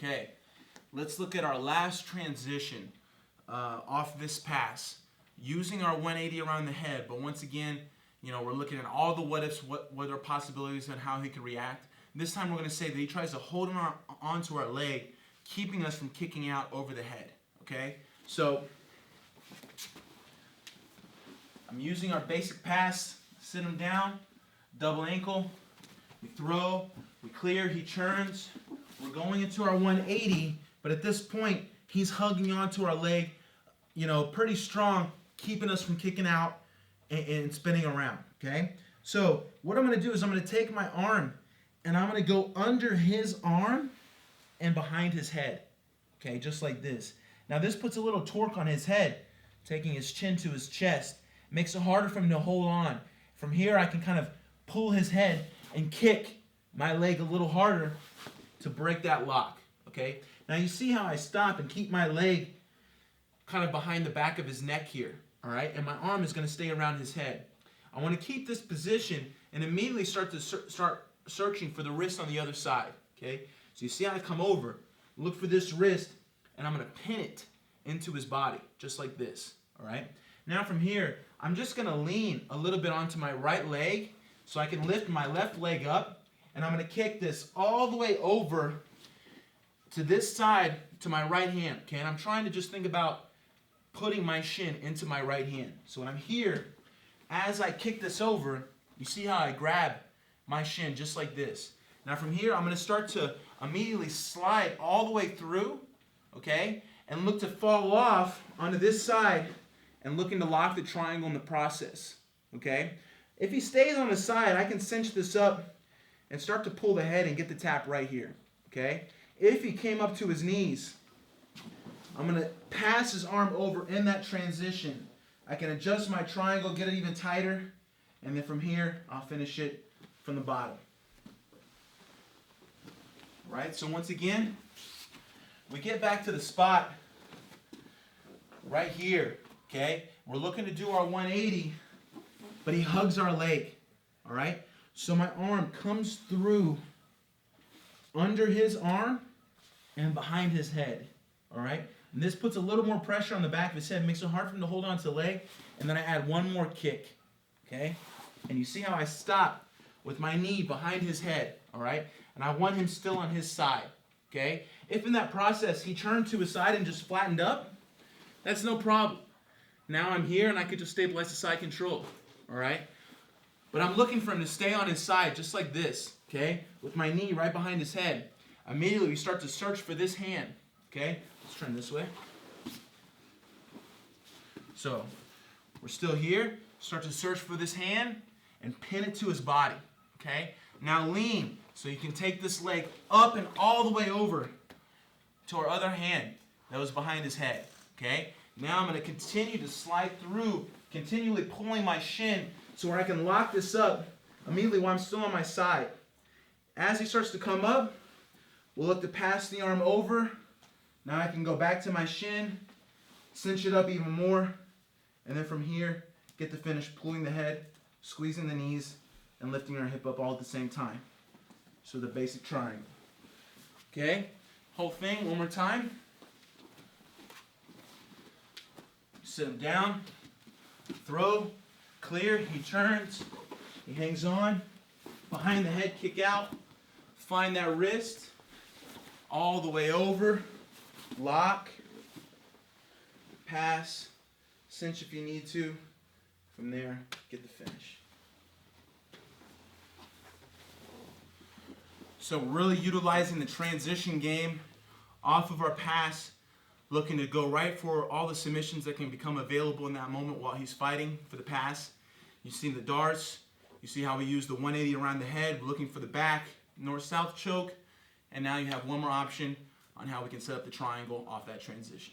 Okay, let's look at our last transition off this pass using our 180 around the head. But once again, we're looking at all the what ifs, what are possibilities, and how he could react. This time we're going to say that he tries to hold onto our leg, keeping us from kicking out over the head. Okay, so I'm using our basic pass. Sit him down, double ankle. We throw, we clear, he churns. We're going into our 180, but at this point, he's hugging onto our leg, pretty strong, keeping us from kicking out and spinning around, okay? So what I'm going to do is I'm going to take my arm, and I'm going to go under his arm and behind his head, okay, just like this. Now this puts a little torque on his head, taking his chin to his chest. It makes it harder for him to hold on. From here, I can kind of pull his head and kick my leg a little harder to break that lock, okay? Now you see how I stop and keep my leg kind of behind the back of his neck here, all right? And my arm is going to stay around his head. I want to keep this position and immediately start searching for the wrist on the other side, okay? So you see how I come over, look for this wrist, and I'm going to pin it into his body, just like this, all right? Now from here, I'm just going to lean a little bit onto my right leg so I can lift my left leg up, and I'm going to kick this all the way over to this side to my right hand, okay? And I'm trying to just think about putting my shin into my right hand. So when I'm here, as I kick this over, you see how I grab my shin just like this. Now from here, I'm going to start to immediately slide all the way through, okay? And look to fall off onto this side and looking to lock the triangle in the process, okay? If he stays on the side, I can cinch this up and start to pull the head and get the tap right here, okay? If he came up to his knees, I'm going to pass his arm over in that transition. I can adjust my triangle, get it even tighter, and then from here, I'll finish it from the bottom. All right, so once again, we get back to the spot right here, okay? We're looking to do our 180, but he hugs our leg, all right? So my arm comes through under his arm and behind his head, all right? And this puts a little more pressure on the back of his head, makes it hard for him to hold on to the leg, and then I add one more kick, okay? And you see how I stop with my knee behind his head, all right? And I want him still on his side, okay? If in that process he turned to his side and just flattened up, that's no problem. Now I'm here and I could just stabilize the side control, all right? But I'm looking for him to stay on his side just like this, okay? With my knee right behind his head. Immediately we start to search for this hand, okay? Let's turn this way. So we're still here. Start to search for this hand and pin it to his body, okay? Now lean so you can take this leg up and all the way over to our other hand that was behind his head, okay? Now I'm going to continue to slide through, continually pulling my shin so where I can lock this up immediately while I'm still on my side. As he starts to come up, we'll look to pass the arm over. Now I can go back to my shin, cinch it up even more, and then from here, get to finish pulling the head, squeezing the knees, and lifting our hip up all at the same time. So the basic triangle. Okay, whole thing one more time. Sit him down, throw, clear, he turns, he hangs on, behind the head, kick out, find that wrist, all the way over, lock, pass, cinch if you need to, from there, get the finish. So really utilizing the transition game off of our pass, looking to go right for all the submissions that can become available in that moment while he's fighting for the pass. You see the darts, you see how we use the 180 around the head, we're looking for the back, north-south choke, and now you have one more option on how we can set up the triangle off that transition.